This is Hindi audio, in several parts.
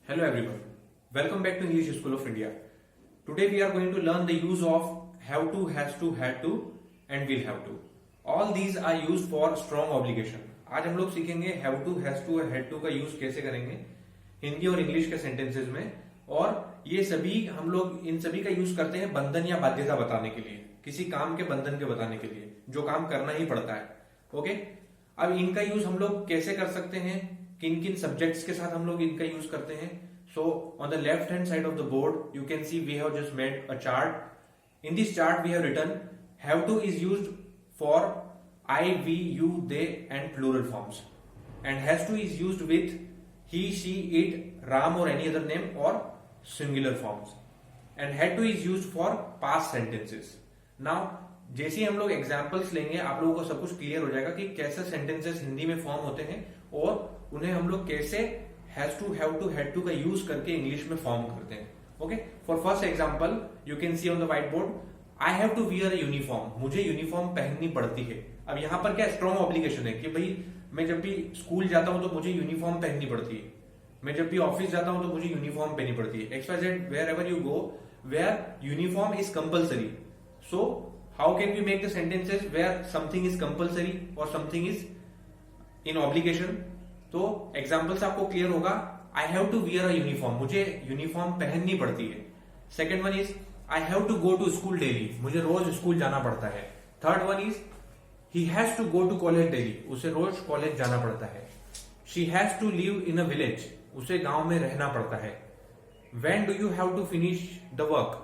Hello everyone. Welcome back to English School of India. Today we are going to learn the use of have to, has to, had to and will have to. All these are used for strong obligation. आज हम लोग सीखेंगे have to, has to और had to का यूज कैसे करेंगे हिंदी और इंग्लिश के सेंटेंसेस में, और ये सभी हम लोग इन सभी का यूज करते हैं बंधन या बाध्यता बताने के लिए, किसी काम के बंधन के बताने के लिए जो काम करना ही पड़ता है. ओके, अब इनका यूज हम लोग कैसे कर सकते हैं, किन किन सब्जेक्ट्स के साथ हम लोग इनका यूज करते हैं. So on the left hand side of the board you can see we have just made a chart. In this chart we have written have to is used for I, we, you, they and plural forms, and has to is used with he, she, it, Ram or any other name or singular forms, and had to is used for past sentences. Now जैसे ही हम लोग एग्जाम्पल्स लेंगे आप लोगों को सब कुछ क्लियर हो जाएगा कि कैसे सेंटेंसेस हिंदी में फॉर्म होते हैं और उन्हें हम लोग कैसे has to, have to, had to का यूज करके इंग्लिश में फॉर्म करते हैं. Okay, for first example you can see on the white board I have to wear a uniform. मुझे यूनिफॉर्म पहननी पड़ती है. अब यहाँ पर क्या स्ट्रॉन्ग ऑब्लिगेशन है कि भाई मैं जब भी स्कूल जाता हूं तो मुझे यूनिफॉर्म पहननी पड़ती है, मैं जब भी ऑफिस जाता हूं तो मुझे यूनिफॉर्म पहननी पड़ती है. XYZ wherever you go wear uniform is compulsory. So how can we make the sentences where something is compulsory और समथिंग इज इन ऑब्लिगेशन. तो एग्जाम्पल्स आपको क्लियर होगा. I have to wear a uniform, मुझे यूनिफॉर्म पहननी पड़ती है. Second one is I have to go to school daily, मुझे रोज स्कूल जाना पड़ता है. Third one is he has to go to college daily, उसे रोज कॉलेज जाना पड़ता है. She has to live in a village, उसे गांव में रहना पड़ता है. When do you have to finish the work,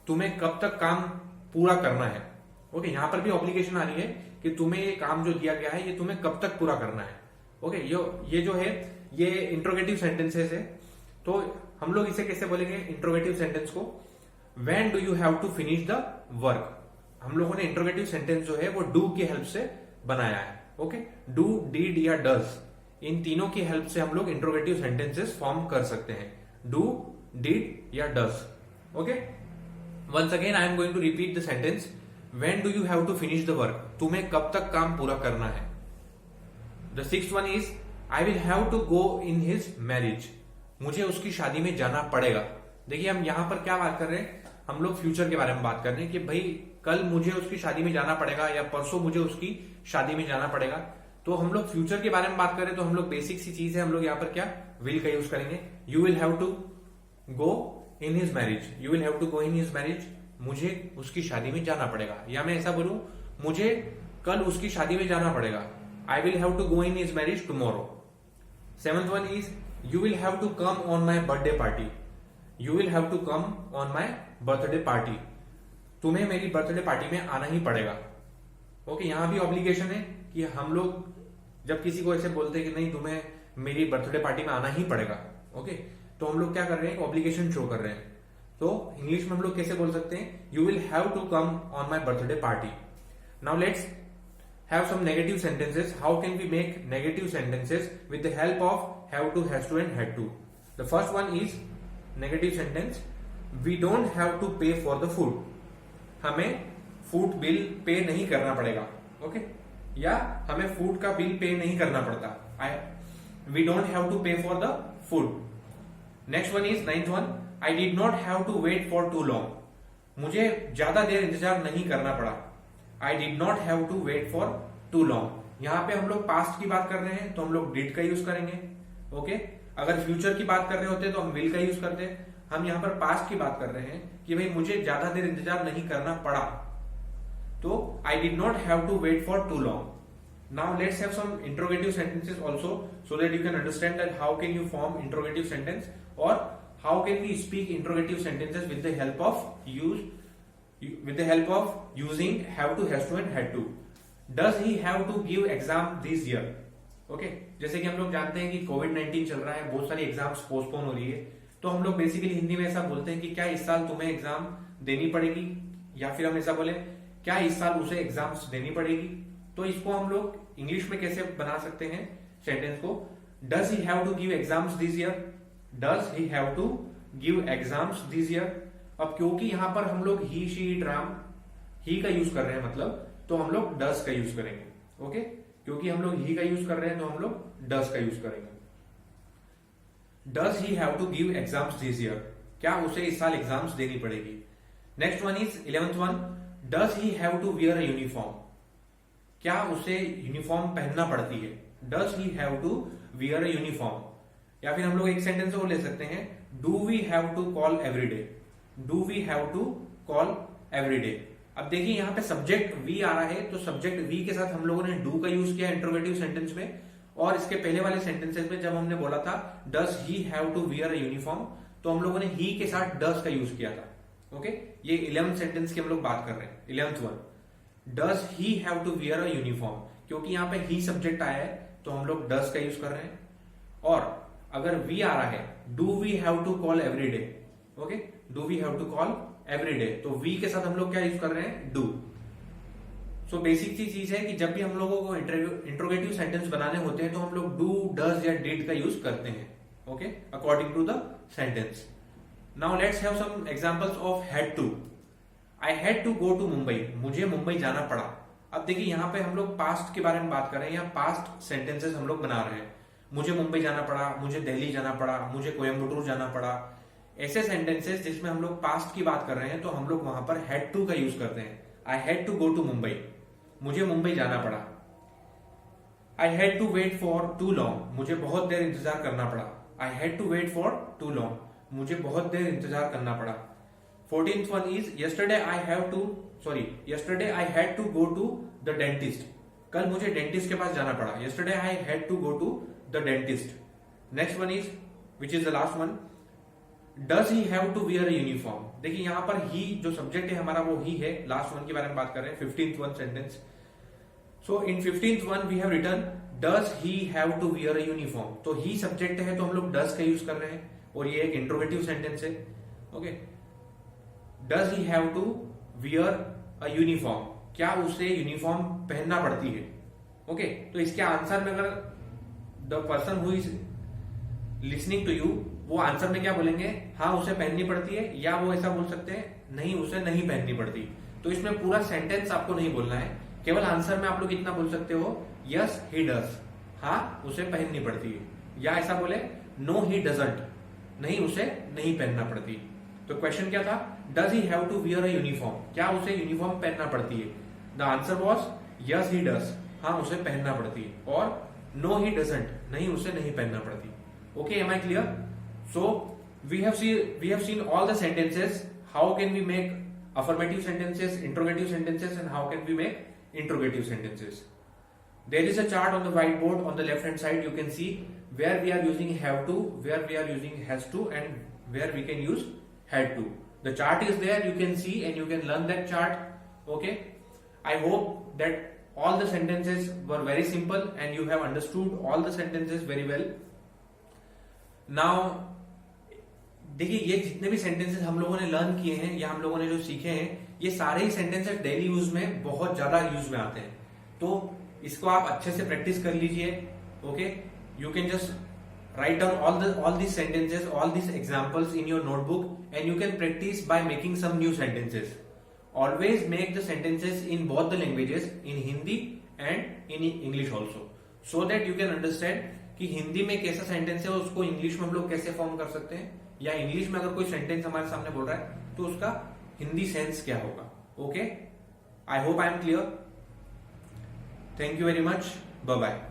तुम्हें कब तक काम पूरा करना है. ओके, यहां पर भी ऑब्लिगेशन आ रही है कि तुम्हें ये काम जो दिया गया है ये तुम्हें कब तक पूरा करना है. ओके, ये जो है ये इंट्रोगेटिव सेंटेंसेस है. तो हम लोग इसे कैसे बोलेंगे इंट्रोगेटिव सेंटेंस को. When do you have to finish the work, हम लोगों ने इंट्रोगेटिव सेंटेंस जो है वो डू की हेल्प से बनाया है. ओके, डू, डीड या डज, इन तीनों की हेल्प से हम लोग इंट्रोगेटिव सेंटेंसेस फॉर्म कर सकते हैं. डू, डिड या does. Okay, once again I am going to repeat the sentence. When do you have to finish the work, तुम्हें कब तक काम पूरा करना है. The sixth one is I will have to go in his marriage, मुझे उसकी शादी में जाना पड़ेगा. देखिए हम यहां पर क्या बात कर रहे हैं, हम लोग फ्यूचर के बारे में बात कर रहे हैं कि भाई कल मुझे उसकी शादी में जाना पड़ेगा या परसों मुझे उसकी शादी में जाना पड़ेगा. तो हम लोग फ्यूचर के बारे में बात करें तो हम लोग बेसिक सी चीज है, हम लोग यहाँ पर क्या विल का यूज करेंगे. You will have to go in his marriage, you will have to go in his marriage, मुझे उसकी शादी में जाना पड़ेगा. या मैं ऐसा बोलूं मुझे कल उसकी शादी में जाना पड़ेगा. I will have to go in his marriage tomorrow. Seventh one is you will have to come on my birthday party, you will have to come on my birthday party, तुम्हें मेरी बर्थडे पार्टी में आना ही पड़ेगा. ओके, यहां भी ऑब्लिगेशन है कि हम लोग जब किसी को ऐसे बोलते हैं कि नहीं तुम्हें मेरी बर्थडे पार्टी में आना ही पड़ेगा. ओके, तो हम लोग क्या कर रहे हैं, ऑब्लिगेशन शो कर रहे हैं. तो इंग्लिश में हम लोग कैसे बोल सकते हैं, you will have to come on my birthday party. Now let's have some negative sentences. How can we make negative sentences with the help of have to, has to and had to. The first one is negative sentence we don't have to pay for the food, हमें फूड बिल पे नहीं करना पड़ेगा. ओके, या हमें फूड का बिल पे नहीं करना पड़ता. We don't have to pay for the food. Next one is ninth one, I did not have to wait for too long, मुझे ज्यादा देर इंतजार नहीं करना पड़ा. I did not have to wait for too long. यहां पे हम लोग पास्ट की बात कर रहे हैं तो हम लोग डिड का यूज करेंगे. ओके, अगर फ्यूचर की बात कर रहे होते तो हम विल का यूज करते. हम यहां पर पास्ट की बात कर रहे हैं कि भाई मुझे ज्यादा देर इंतजार नहीं करना पड़ा, तो I did not have to wait for too long. Now let's have some interrogative sentences also so that you can understand that how can you form interrogative sentence और how can we speak interrogative sentences with the help of using have to, has to and had to. Does he have to give exam this year. Okay, जैसे कि हम लोग जानते हैं कि कोविड-19 चल रहा है, बहुत सारी एग्जाम्स पोस्टपोन हो रही है, तो हम लोग बेसिकली हिंदी में ऐसा बोलते हैं कि क्या इस साल तुम्हें एग्जाम देनी पड़ेगी, या फिर हम ऐसा बोले क्या इस साल उसे एग्जाम्स देनी पड़ेगी. तो इसको हम लोग इंग्लिश में कैसे बना सकते हैं सेंटेंस को, does he have to give exams this year, does he have to give exams this year. अब क्योंकि यहां पर हम लोग he, she, it, Ram, he का यूज कर रहे हैं मतलब, तो हम लोग डज का यूज करेंगे. ओके, क्योंकि हम लोग ही का यूज कर रहे हैं तो हम लोग डज का यूज करेंगे. Does he have to give exams this year, क्या उसे इस साल एग्जाम्स देनी पड़ेगी। Next one is 11th one, does he have to wear a uniform, क्या उसे यूनिफॉर्म पहनना पड़ती है। Does he have to wear a uniform. या फिर हम लोग एक सेंटेंस और ले सकते हैं, do we have to call every day, do we have to call every day. अब देखिए यहाँ पे सब्जेक्ट वी आ रहा है, तो सब्जेक्ट वी के साथ हम लोगों ने डू का यूज किया इंट्रोगेटिव सेंटेंस में, और इसके पहले वाले सेंटेंसेस में जब हमने बोला था does he have to wear a uniform, तो हम लोगों ने ही के साथ डज का यूज किया था। ओके, ये 11th सेंटेंस की हम लोग बात कर रहे हैं। 11th one, does he have to wear a uniform, क्योंकि यहाँ पे ही सब्जेक्ट आया है तो हम लोग डज का यूज कर रहे हैं। और अगर वी आ रहा है, do we have to call every day, okay, do we have to call every day, तो वी के साथ हम लोग क्या यूज कर रहे हैं, डू। सो बेसिक सी चीज है कि जब भी हम लोगों को इंट्रोगेटिव सेंटेंस बनाने होते हैं तो हम लोग डू, डज या डिड का यूज करते हैं, okay, according to the sentence. Now let's have some examples of had to. I had to go to Mumbai, मुझे मुंबई जाना पड़ा। अब देखिए यहाँ पे हम लोग पास्ट के बारे में बात कर रहे हैं, या पास्ट सेंटेंसेस हम लोग बना रहे हैं। मुझे मुंबई जाना पड़ा, मुझे दिल्ली जाना पड़ा, मुझे कोयम्बटूर जाना पड़ा। ऐसे सेंटेंसेस जिसमें हम लोग पास्ट की बात कर रहे हैं तो हम लोग वहां पर हैड टू का यूज करते हैं। I had to go to Mumbai, मुझे मुंबई जाना पड़ा। I had to wait for too long, मुझे बहुत देर इंतजार करना पड़ा। I had to wait for too long, मुझे बहुत देर इंतजार करना पड़ा। 14th one is yesterday I had to go to the dentist, कल मुझे डेंटिस्ट के पास जाना पड़ा। Yesterday I had to go to the dentist. Next one is which is the last one, does he have to wear a uniform. देखिए यहां पर ही जो सब्जेक्ट है हमारा वो ही है, लास्ट वन के बारे में बात कर रहे हैं, 15th one sentence. So in 15th one we have written does he have to wear a uniform, तो ही सब्जेक्ट है तो हम लोग डज का यूज कर रहे हैं, और ये एक इंट्रोगेटिव सेंटेंस है। Okay, does he have to wear a uniform, क्या उसे यूनिफॉर्म पहनना पड़ती है। ओके, तो इसके आंसर में अगर the person who is listening to you, वो आंसर में क्या बोलेंगे, हाँ उसे पहननी पड़ती है, या वो ऐसा बोल सकते हैं नहीं उसे नहीं पहननी पड़ती। तो इसमें पूरा सेंटेंस आपको नहीं बोलना है, केवल आंसर में आप लोग इतना बोल सकते हो, यस ही डज, हाँ उसे पहननी पड़ती है, या ऐसा बोले नो ही डजंट, नहीं उसे नहीं पहनना पड़ती। तो क्वेश्चन क्या था, does he have to wear a uniform, क्या उसे यूनिफॉर्म पहनना पड़ती है। The answer was yes he does, हाँ उसे पहनना पड़ती है, और नो ही डजंट, नहीं उसे नहीं पहनना पड़ती। Okay, am I clear? So we have seen all the sentences. How can we make affirmative sentences, interrogative sentences, and how can we make interrogative sentences? There is a chart on the whiteboard on the left hand side. You can see where we are using have to, where we are using has to, and where we can use had to. The chart is there. You can see and you can learn that chart. Okay. I hope that all the sentences were very simple and you have understood all the sentences very well. Now देखिए ये जितने भी सेंटेंसेस हम लोगों ने लर्न किए हैं या हम लोगों ने जो सीखे हैं, ये सारे ही सेंटेंसेस डेली यूज में बहुत ज्यादा यूज में आते हैं। तो इसको आप अच्छे से प्रैक्टिस कर लीजिए। Okay, you can just write down all this sentences, all this examples in your notebook and you can practice by making some new sentences. Always make the sentences in both the languages, in Hindi and in English also, so that you can understand कि हिंदी में कैसा सेंटेंस है उसको इंग्लिश में हम लोग कैसे फॉर्म कर सकते हैं, या इंग्लिश में अगर कोई सेंटेंस हमारे सामने बोल रहा है तो उसका हिंदी सेंस क्या होगा। Okay, I hope I am clear. Thank you very much, bye bye.